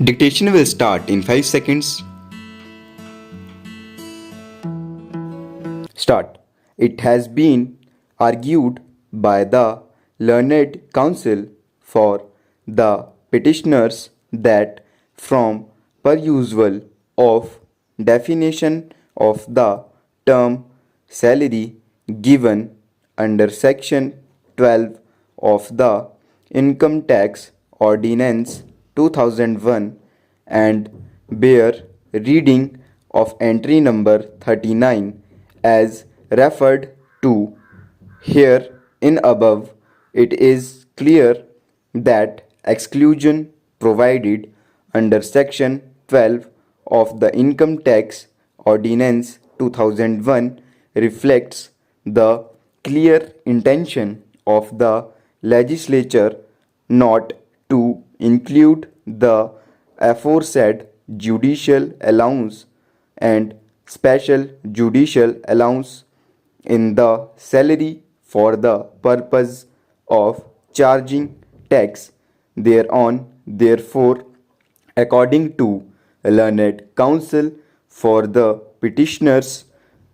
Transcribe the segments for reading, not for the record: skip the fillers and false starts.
Dictation will start in 5 seconds. Start. It has been argued by the learned counsel for the petitioners that from perusal of definition of the term salary given under section 12 of the Income Tax Ordinance 2001 and bear reading of entry number 39 as referred to here in above, it is clear that exclusion provided under section 12 of the Income Tax Ordinance 2001 reflects the clear intention of the legislature not to include the aforesaid judicial allowance and special judicial allowance in the salary for the purpose of charging tax thereon. Therefore, according to learned counsel for the petitioners,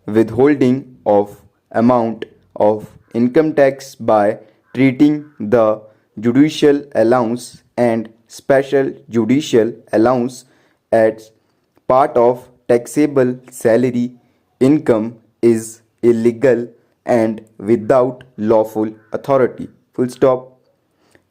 withholding of amount of income tax by treating the judicial allowance and special judicial allowance as part of taxable salary income is illegal and without lawful authority. Full stop.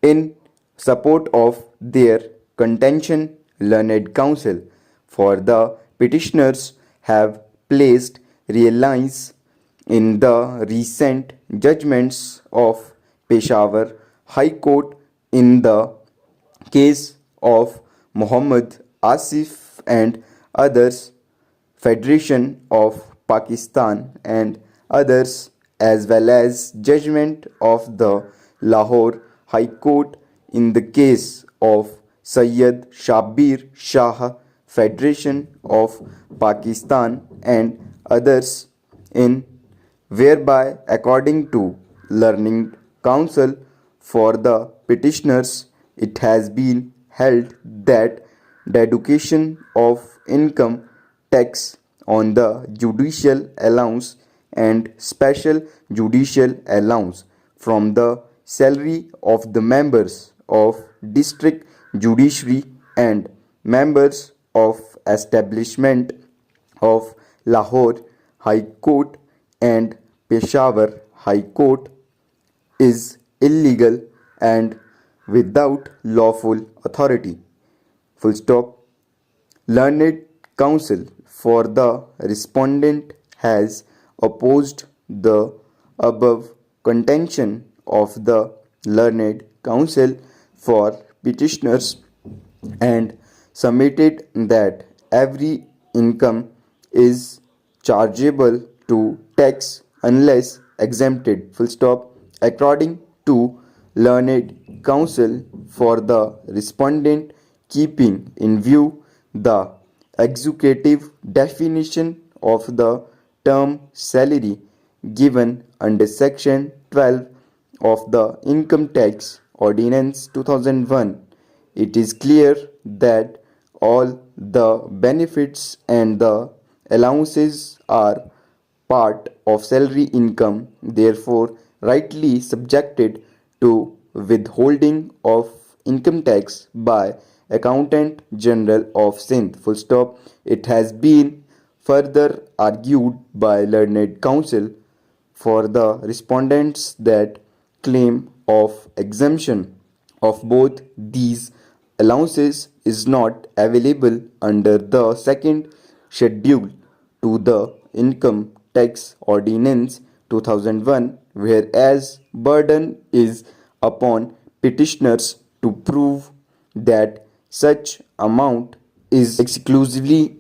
In support of their contention, learned counsel for the petitioners have placed reliance in the recent judgments of Peshawar High Court in the case of Muhammad Asif and others, Federation of Pakistan and others, as well as judgment of the Lahore High Court in the case of Sayyid Shabir Shah, Federation of Pakistan and others, in whereby according to learned counsel for the petitioners, it has been held that deduction of income tax on the judicial allowance and special judicial allowance from the salary of the members of district judiciary and members of establishment of Lahore High Court and Peshawar High Court is illegal and without lawful authority. Full stop. Learned counsel for the respondent has opposed the above contention of the learned counsel for petitioners and submitted that every income is chargeable to tax unless exempted. Full stop. According to learned counsel for the respondent, keeping in view the executive definition of the term salary given under section 12 of the Income Tax Ordinance 2001, it is clear that all the benefits and the allowances are part of salary income, therefore rightly subjected to withholding of income tax by Accountant General of Sindh. Full stop. It has been further argued by learned counsel for the respondents that claim of exemption of both these allowances is not available under the second schedule to the Income Tax Ordinance 2001, whereas burden is upon petitioners to prove that such amount is exclusively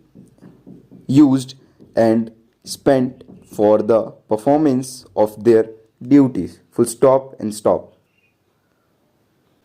used and spent for the performance of their duties. Full stop and stop.